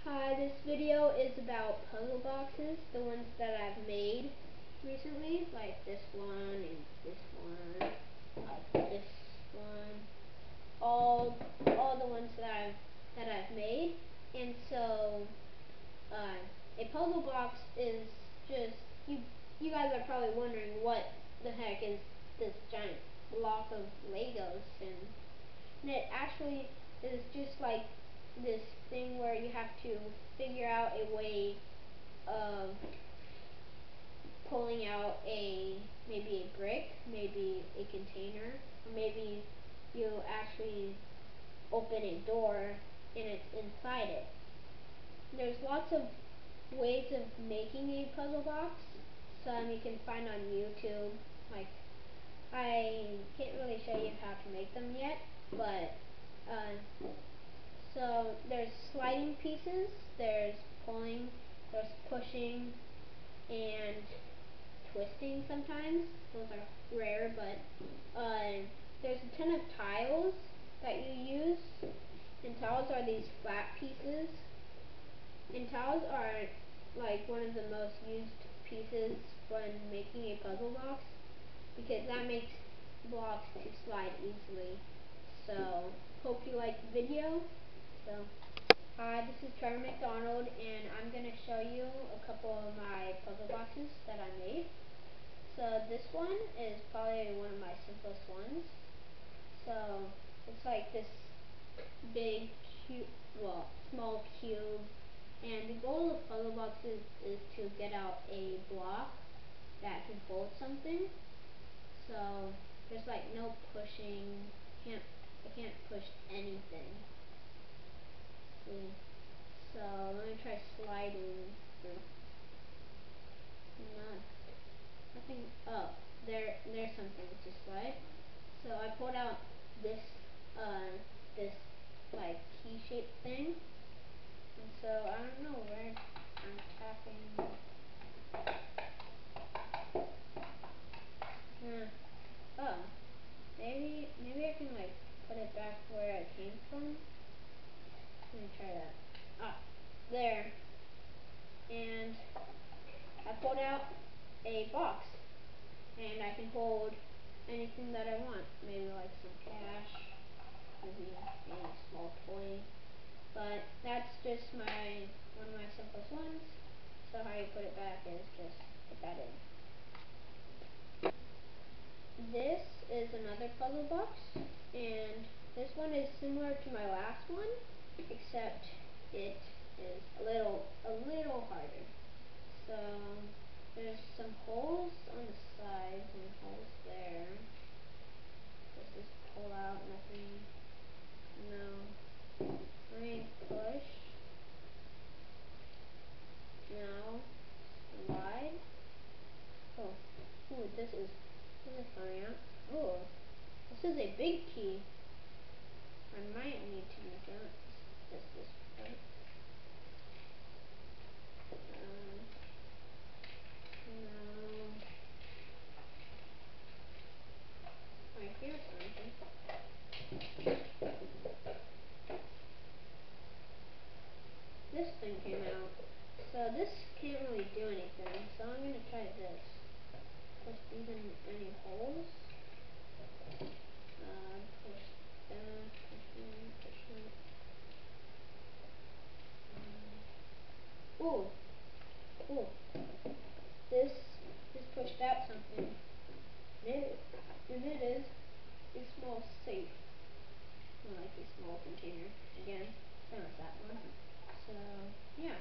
Hi, this video is about puzzle boxes, the ones that I've made recently, like this one and this one, this one, all the ones that I've made. And so, a puzzle box is just you guys are probably wondering what the heck is this giant block of Legos, and it actually is just like this thing where you have to figure out a way of pulling out maybe a brick, maybe a container, or maybe you actually open a door and it's inside it. There's lots of ways of making a puzzle box. Some you can find on YouTube. Like, I can't really show you how to make them yet, but so there's sliding pieces, there's pulling, there's pushing, and twisting sometimes. Those are rare, but there's a ton of tiles that you use, and tiles are these flat pieces. And tiles are like one of the most used pieces when making a puzzle box, because that makes blocks to slide easily. So, hope you like the video. So, hi, this is Trevor McDonald, and I'm going to show you a couple of my puzzle boxes that I made. So, this one is probably one of my simplest ones. So, it's like this big cube, well, small cube, and the goal of puzzle boxes is to get out a block that can hold something. So, there's like no pushing, I can't push anything. See? So let me try sliding through. Nothing. Oh, there's something to slide. So I pulled out this this like key-shaped thing, and so I don't know where I'm tapping. Oh, maybe I can like put it back where it came from. Let me try that. Ah, there. And I pulled out a box, and I can hold anything that I want. Maybe like some cash, maybe a small toy. But that's just one of my simplest ones. So how you put it back is just put that in. This is another puzzle box, and this one is similar to my last one, except it is a little harder. So there's some holes on the sides and holes there. Does this pull out? Nothing. No. Let me push. Now slide. Oh. Ooh, this is coming out. Oh, this is a big key. I might need to adjust this part. No. I hear something. This thing came out. So this can't really do anything. So I'm going to try this. Push these in any holes. Push that, push that. Ooh. Ooh. This pushed out something. And it is a small safe. Or like a small container. Again, same as that one. So, yeah.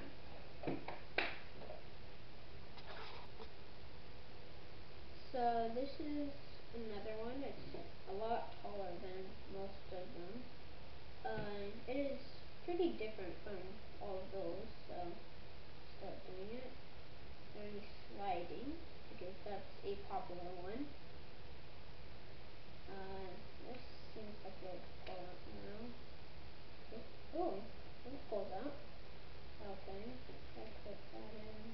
So this is another one. It's a lot taller than most of them. It is pretty different from all of those. So start doing it. And sliding, because that's a popular one. This seems like it would pull out now. Oh, this pulls out. Okay, I put that in.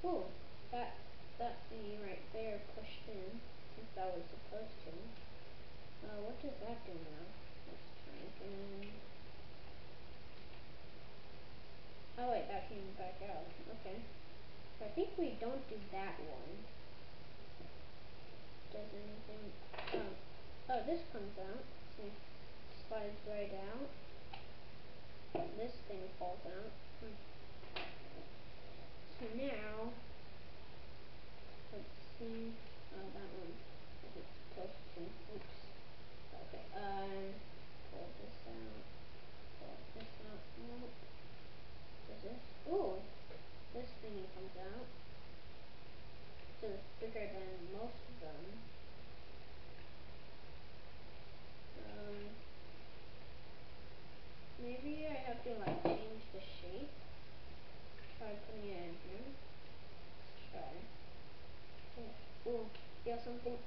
Oh, that thingy right there pushed in. I think that was supposed to. What does that do now? Let's try again. Oh wait, that came back out. Okay. I think we don't do that one. Does anything? Oh, this comes out. See, slides right out. This thing falls out. So now, let's see. Oh, that one isn't supposed to. Oops. Okay. Pull this out. Pull this out. Nope. Does this? Ooh, this thingy comes out. So it's bigger than most of them. Maybe I have to like change the shape. Try putting it in here. Let's try. Ooh, feel something?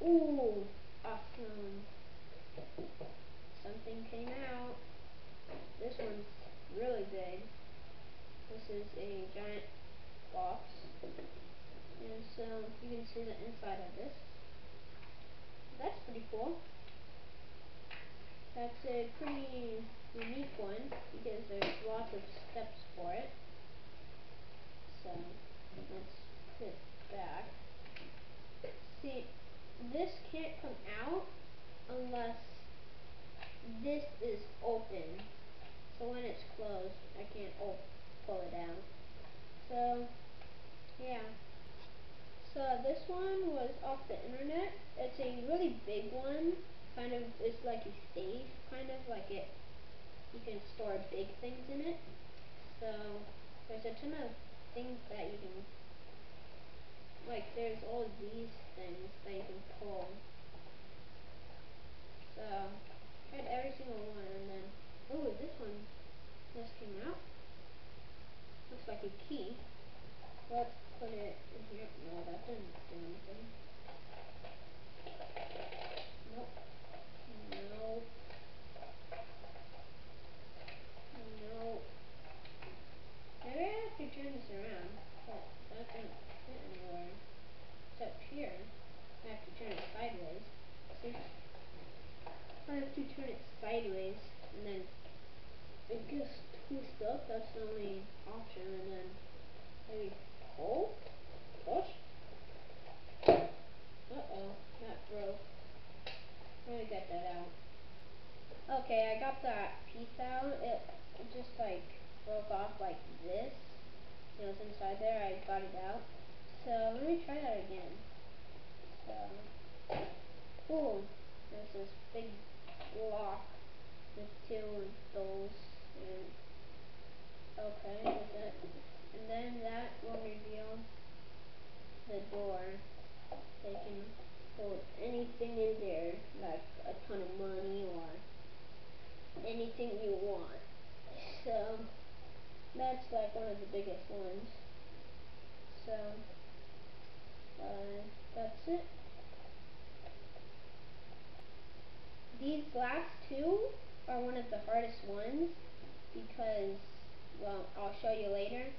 Ooh, awesome. Something came out. This one's really big. This is a giant box. And so you can see the inside of this. That's pretty cool. That's a pretty unique one because there's lots of steps for it. So let's put it back. See, this can't come out unless this is open. So when it's closed, I can't pull it out. So yeah. So this one was off the internet. It's a really big one. Kind of, it's like a safe, kind of like it. You can store big things in it. So there's a ton of things that you can, like there's all these things that you can pull. So tried every single one, and then this one just came out. Looks like a key. Let's put it in here. No, that didn't do anything. Nope. No. No. Maybe I have to turn this around, but that didn't fit anywhere. It's up here. I have to turn it sideways. See? I have to turn it sideways, and then I guess twist up. That's the only option, and then maybe pull, push. Uh-oh, that broke. Let me get that out. Okay, I got that piece out. It just like broke off like this. It was inside there. I got it out. So let me try that again. So, ooh, there's this big block with two of those. And okay, that's it. And then that will reveal the door. They can hold anything in there, like a ton of money or anything you want. So that's like one of the biggest ones. So that's it. These last two are one of the hardest ones because, well, I'll show you later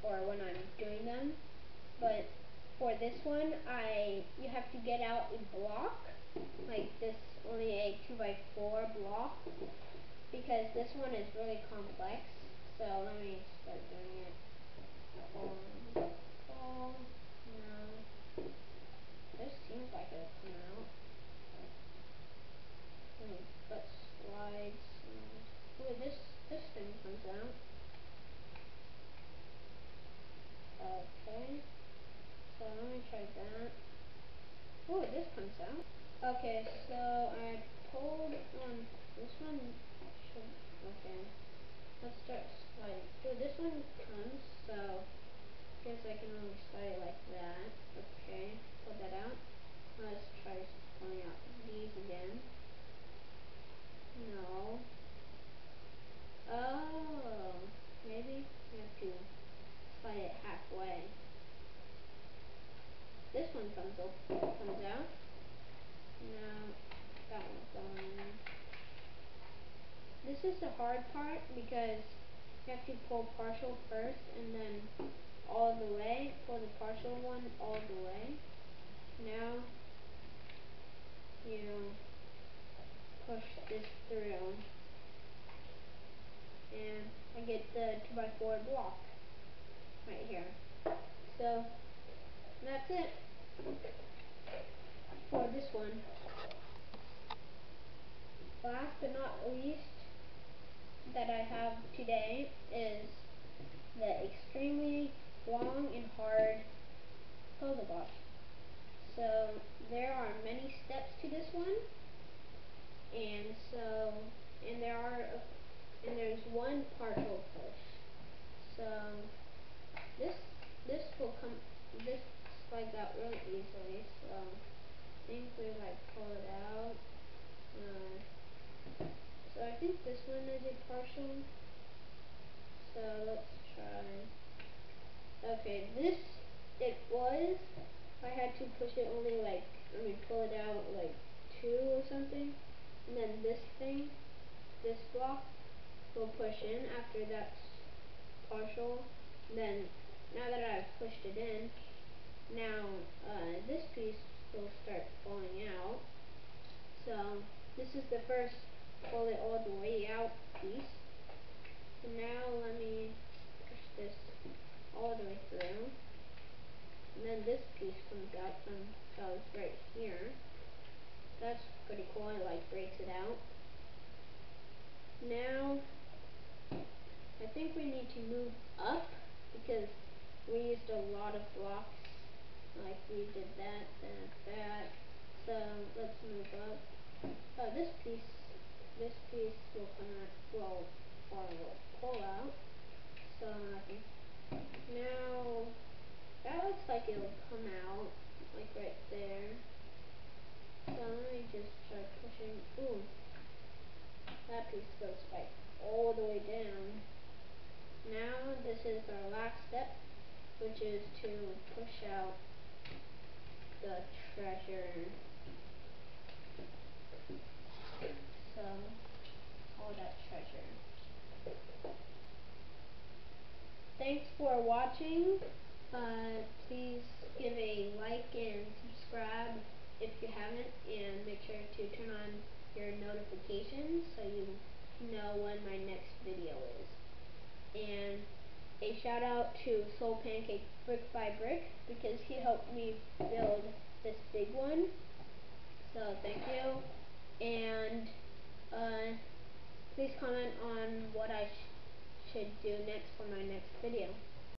or when I'm doing them. But for this one, you have to get out a block, like this, only a 2x4 block, because this one is really complex. So let me start doing it. No. This seems like it'll come out. Put slides. Ooh, this thing comes out. Okay. So let me try that. Ooh, this comes out. Okay, so I pulled on this one. Okay. Let's start sliding. Ooh, this one comes, so guess I can only slide it like that. Okay, pull that out. Let's try pulling out these again. No. Oh, maybe you have to slide it halfway. This one comes out. No, that one's going in. This is the hard part because you have to pull partial first and then all the way. Pull the partial one all the way. this through, and I get the 2x4 block right here. So that's it for this one. Last but not least that I have today is the extremely long and hard puzzle box. So there are many steps to this one, and there's one partial push. So this slides out really easily. So I think if I pull it out, so I think this one is a partial. So let's try. Okay, it was. I had to push it only pull it out like 2 or something, and then this block will push in after that's partial. Then now that I've pushed it in, now this piece will start falling out. So this is the first pull it all the way out piece. So now let me push this all the way through. And then this piece comes out from goes right here. That's pretty cool. It like breaks it out. Now I think we need to move up because we used a lot of blocks. Like we did that, that. So let's move up. This piece will come out, will pull out. So I think now that looks like it'll come out, like right there. So let me just try pushing. Ooh, that piece goes like all the way down. Now this is our last step, which is to push out the treasure. So all that treasure. Thanks for watching. Please give a like and subscribe if you haven't, and make sure to turn on your notifications so you know when my next video is. And a shout out to Soul Pancake Brick by Brick because he helped me build this big one. So thank you. And please comment on what I should do next for my next video.